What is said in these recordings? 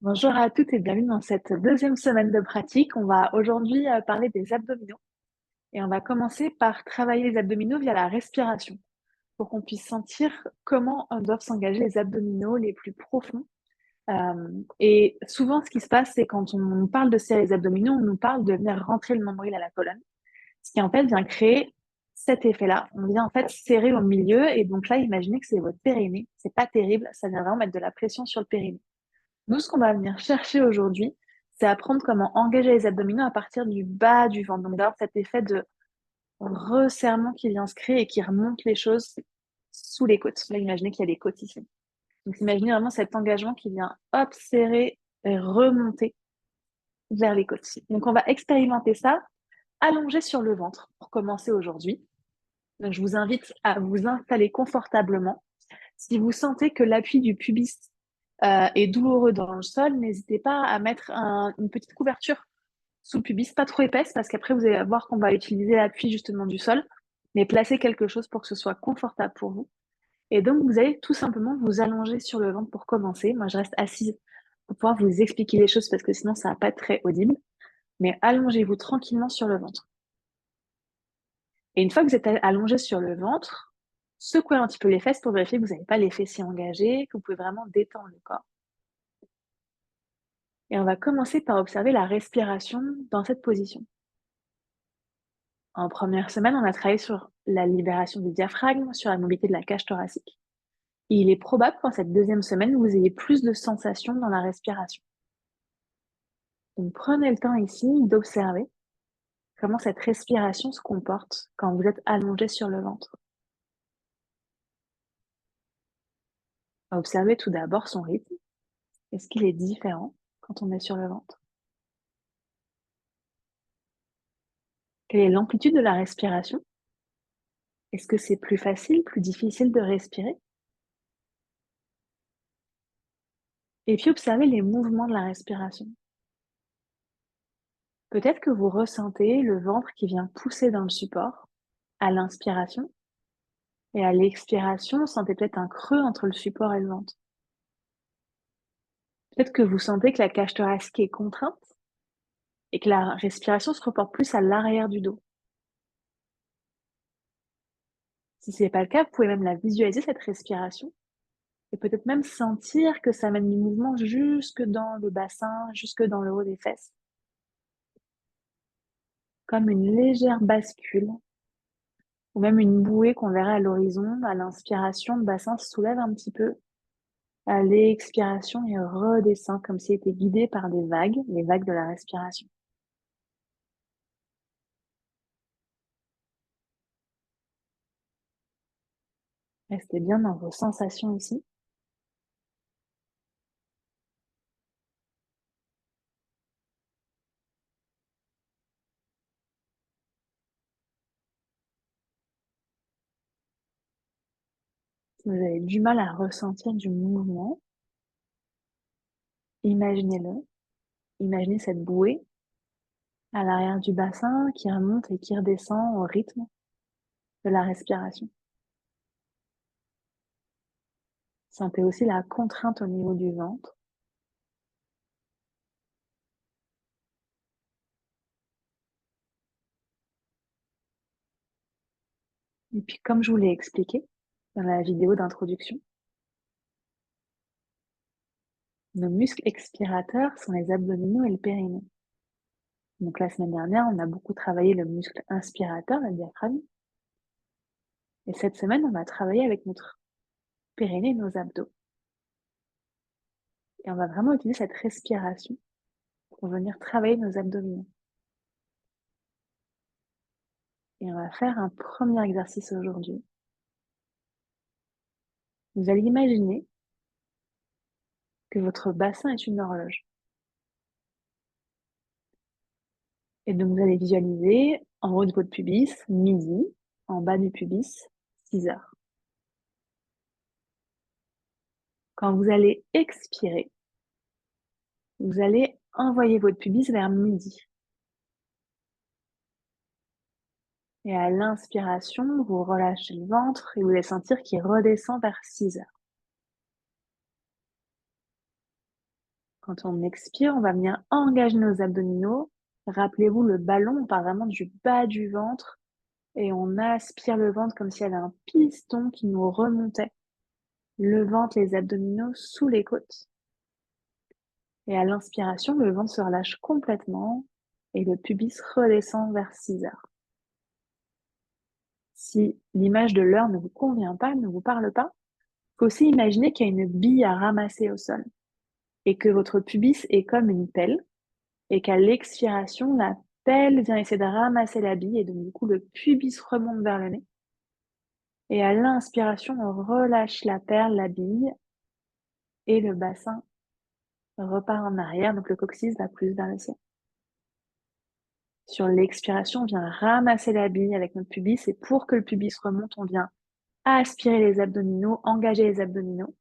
Bonjour à toutes et bienvenue dans cette deuxième semaine de pratique. On va aujourd'hui parler des abdominaux et on va commencer par travailler les abdominaux via la respiration pour qu'on puisse sentir comment doivent s'engager les abdominaux les plus profonds. Et souvent, ce qui se passe, c'est quand on nous parle de serrer les abdominaux, on nous parle de venir rentrer le nombril à la colonne, ce qui en fait vient créer cet effet-là. On vient en fait serrer au milieu et donc là, imaginez que c'est votre périnée. C'est pas terrible, ça vient vraiment mettre de la pression sur le périnée. Nous, ce qu'on va venir chercher aujourd'hui, c'est apprendre comment engager les abdominaux à partir du bas du ventre. Donc d'avoir cet effet de resserrement qui vient se créer et qui remonte les choses sous les côtes. Là, imaginez qu'il y a des côtes ici. Donc imaginez vraiment cet engagement qui vient hop, serrer et remonter vers les côtes. Donc on va expérimenter ça allongé sur le ventre pour commencer aujourd'hui. Donc je vous invite à vous installer confortablement. Si vous sentez que l'appui du pubis est douloureux dans le sol, n'hésitez pas à mettre une petite couverture sous le pubis, pas trop épaisse, parce qu'après, vous allez voir qu'on va utiliser l'appui justement du sol, mais placez quelque chose pour que ce soit confortable pour vous. Et donc, vous allez tout simplement vous allonger sur le ventre pour commencer. Moi, je reste assise pour pouvoir vous expliquer les choses, parce que sinon, ça va pas être très audible. Mais allongez-vous tranquillement sur le ventre. Et une fois que vous êtes allongé sur le ventre, secouez un petit peu les fesses pour vérifier que vous n'avez pas les fessiers engagés, que vous pouvez vraiment détendre le corps. Et on va commencer par observer la respiration dans cette position. En première semaine, on a travaillé sur la libération du diaphragme, sur la mobilité de la cage thoracique. Et il est probable qu'en cette deuxième semaine, vous ayez plus de sensations dans la respiration. Donc prenez le temps ici d'observer comment cette respiration se comporte quand vous êtes allongé sur le ventre. Observez tout d'abord son rythme. Est-ce qu'il est différent quand on est sur le ventre? Quelle est l'amplitude de la respiration? Est-ce que c'est plus facile, plus difficile de respirer? Et puis observez les mouvements de la respiration. Peut-être que vous ressentez le ventre qui vient pousser dans le support à l'inspiration et à l'expiration, vous sentez peut-être un creux entre le support et le ventre. Peut-être que vous sentez que la cage thoracique est contrainte et que la respiration se reporte plus à l'arrière du dos. Si ce n'est pas le cas, vous pouvez même la visualiser, cette respiration, et peut-être même sentir que ça mène du mouvement jusque dans le bassin, jusque dans le haut des fesses, comme une légère bascule ou même une bouée qu'on verrait à l'horizon. À l'inspiration, le bassin se soulève un petit peu. À l'expiration, il redescend comme s'il était guidé par des vagues, les vagues de la respiration. Restez bien dans vos sensations ici. Si vous avez du mal à ressentir du mouvement, imaginez-le. Imaginez cette bouée à l'arrière du bassin qui remonte et qui redescend au rythme de la respiration. Sentez aussi la contrainte au niveau du ventre. Et puis, comme je vous l'ai expliqué dans la vidéo d'introduction, nos muscles expirateurs sont les abdominaux et le périnée. Donc la semaine dernière, on a beaucoup travaillé le muscle inspirateur, le diaphragme. Et cette semaine, on va travailler avec notre périnée et nos abdos. Et on va vraiment utiliser cette respiration pour venir travailler nos abdominaux. Et on va faire un premier exercice aujourd'hui. Vous allez imaginer que votre bassin est une horloge. Et donc, vous allez visualiser en haut de votre pubis, midi, en bas du pubis, 6 heures. Quand vous allez expirer, vous allez envoyer votre pubis vers midi. Et à l'inspiration, vous relâchez le ventre et vous allez sentir qu'il redescend vers 6 heures. Quand on expire, on va venir engager nos abdominaux. Rappelez-vous, le ballon, on part vraiment du bas du ventre et on aspire le ventre comme s'il y avait un piston qui nous remontait. Le ventre, les abdominaux sous les côtes. Et à l'inspiration, le ventre se relâche complètement et le pubis redescend vers 6 heures. Si l'image de l'heure ne vous convient pas, ne vous parle pas, il faut aussi imaginer qu'il y a une bille à ramasser au sol et que votre pubis est comme une pelle et qu'à l'expiration, la pelle vient essayer de ramasser la bille et donc du coup le pubis remonte vers le nez. Et à l'inspiration, on relâche la perle, la bille et le bassin repart en arrière, donc le coccyx va plus vers le ciel. Sur l'expiration, on vient ramasser la bille avec notre pubis et pour que le pubis remonte, on vient aspirer les abdominaux, engager les abdominaux.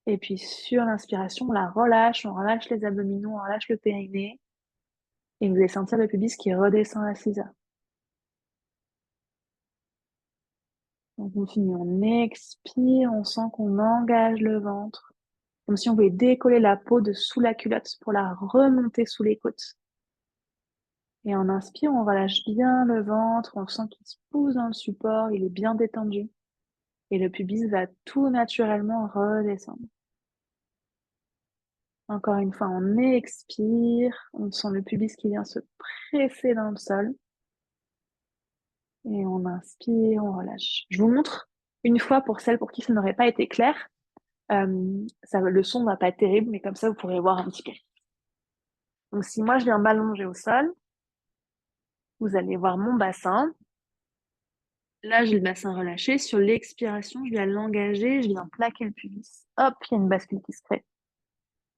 Et puis sur l'inspiration, on relâche les abdominaux, on relâche le périnée. Et vous allez sentir le pubis qui redescend à 6 heures. On continue, on expire, on sent qu'on engage le ventre, comme si on voulait décoller la peau de sous la culotte pour la remonter sous les côtes. Et en inspire, on relâche bien le ventre, on sent qu'il se pousse dans le support, il est bien détendu. Et le pubis va tout naturellement redescendre. Encore une fois, on expire, on sent le pubis qui vient se presser dans le sol. Et on inspire, on relâche. Je vous montre une fois pour celles pour qui ça n'aurait pas été clair. Le son ne va pas être terrible, mais comme ça, vous pourrez voir un petit peu. Donc, si moi, je viens m'allonger au sol, vous allez voir mon bassin. Là, j'ai le bassin relâché. Sur l'expiration, je viens l'engager, je viens plaquer le pubis. Hop, il y a une bascule qui se crée.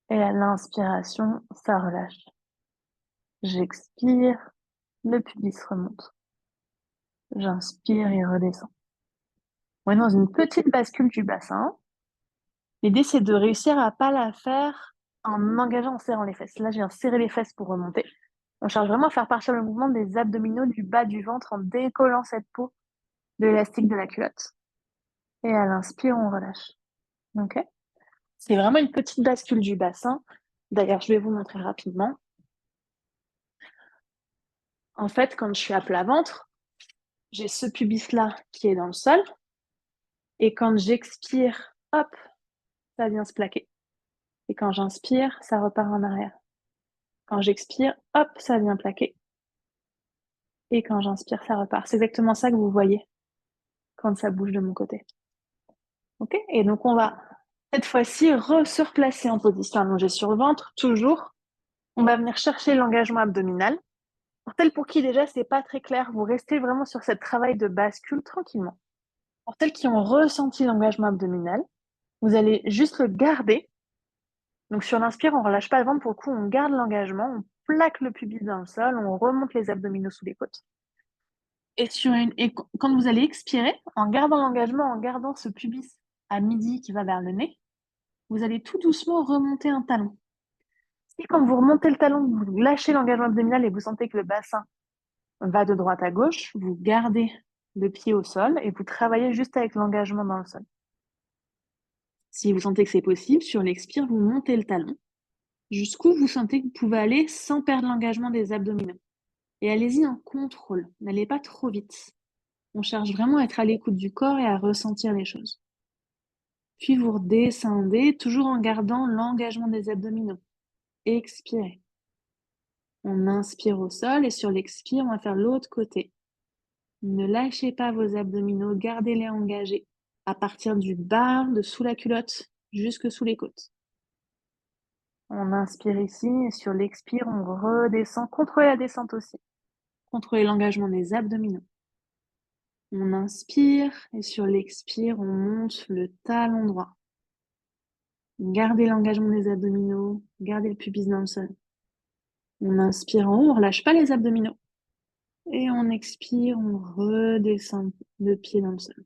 Et à l'inspiration, ça relâche. J'expire, le pubis remonte. J'inspire et redescend. On est dans une petite bascule du bassin. L'idée, c'est de réussir à pas la faire en engageant, en serrant les fesses. Là, je viens serrer les fesses pour remonter. On cherche vraiment à faire partir le mouvement des abdominaux du bas du ventre en décollant cette peau de l'élastique de la culotte. Et à l'inspire, on relâche. Ok? C'est vraiment une petite bascule du bassin. D'ailleurs, je vais vous montrer rapidement. En fait, quand je suis à plat ventre, j'ai ce pubis-là qui est dans le sol. Et quand j'expire, hop, ça vient se plaquer. Et quand j'inspire, ça repart en arrière. Quand j'expire, hop, ça vient plaquer. Et quand j'inspire, ça repart. C'est exactement ça que vous voyez quand ça bouge de mon côté. Ok? Et donc, on va cette fois-ci se replacer en position allongée sur le ventre, toujours. On va venir chercher l'engagement abdominal. Pour celles pour qui déjà c'est pas très clair, vous restez vraiment sur ce travail de bascule tranquillement. Pour celles qui ont ressenti l'engagement abdominal, vous allez juste le garder. Donc sur l'inspire, on relâche pas le ventre, pour le coup, on garde l'engagement, on plaque le pubis dans le sol, on remonte les abdominaux sous les côtes. Et quand vous allez expirer, en gardant l'engagement, en gardant ce pubis à midi qui va vers le nez, vous allez tout doucement remonter un talon. Si quand vous remontez le talon, vous lâchez l'engagement abdominal et vous sentez que le bassin va de droite à gauche, vous gardez le pied au sol et vous travaillez juste avec l'engagement dans le sol. Si vous sentez que c'est possible, sur l'expire, vous montez le talon jusqu'où vous sentez que vous pouvez aller sans perdre l'engagement des abdominaux. Et allez-y en contrôle, n'allez pas trop vite. On cherche vraiment à être à l'écoute du corps et à ressentir les choses. Puis vous redescendez, toujours en gardant l'engagement des abdominaux. Expirez. On inspire au sol et sur l'expire, on va faire l'autre côté. Ne lâchez pas vos abdominaux, gardez-les engagés à partir du bas, de sous la culotte, jusque sous les côtes. On inspire ici et sur l'expire, on redescend. Contrôlez la descente aussi. Contrôlez l'engagement des abdominaux. On inspire et sur l'expire, on monte le talon droit. Gardez l'engagement des abdominaux, gardez le pubis dans le sol. On inspire en haut, on relâche pas les abdominaux. Et on expire, on redescend le pied dans le sol.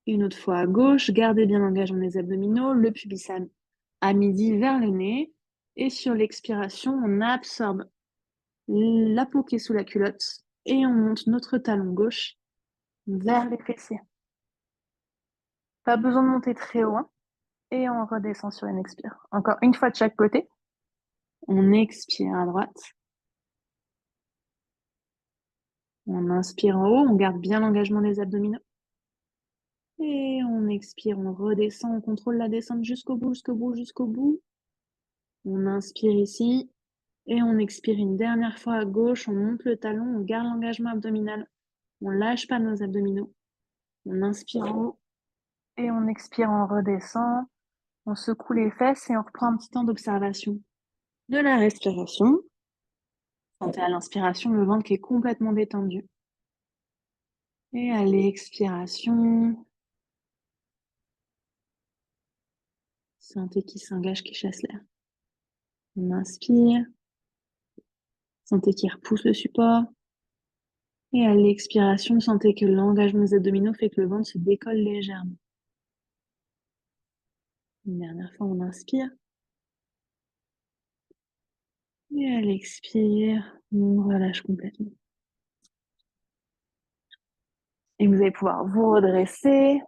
Une autre fois à gauche, gardez bien l'engagement des abdominaux, le pubis à midi vers le nez. Et sur l'expiration, on absorbe la peau qui est sous la culotte et on monte notre talon gauche vers les fessiers. Pas besoin de monter très haut, hein. et on redescend sur une expire. Encore une fois de chaque côté. On expire à droite. On inspire en haut, on garde bien l'engagement des abdominaux. Et on expire, on redescend, on contrôle la descente jusqu'au bout, jusqu'au bout, jusqu'au bout. On inspire ici. Et on expire une dernière fois à gauche, on monte le talon, on garde l'engagement abdominal. On lâche pas nos abdominaux. On inspire en haut. Et on expire, on redescend. On secoue les fesses et on reprend un petit temps d'observation de la respiration. Sentez à l'inspiration le ventre qui est complètement détendu. Et à l'expiration, sentez qu'il s'engage, qu'il chasse l'air. On inspire. Sentez qu'il repousse le support. Et à l'expiration, sentez que l'engagement des abdominaux fait que le ventre se décolle légèrement. Une dernière fois, on inspire. Et à l'expire, on relâche complètement. Et vous allez pouvoir vous redresser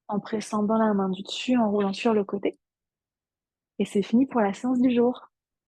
en pressant dans la main du dessus, en roulant sur le côté. Et c'est fini pour la séance du jour.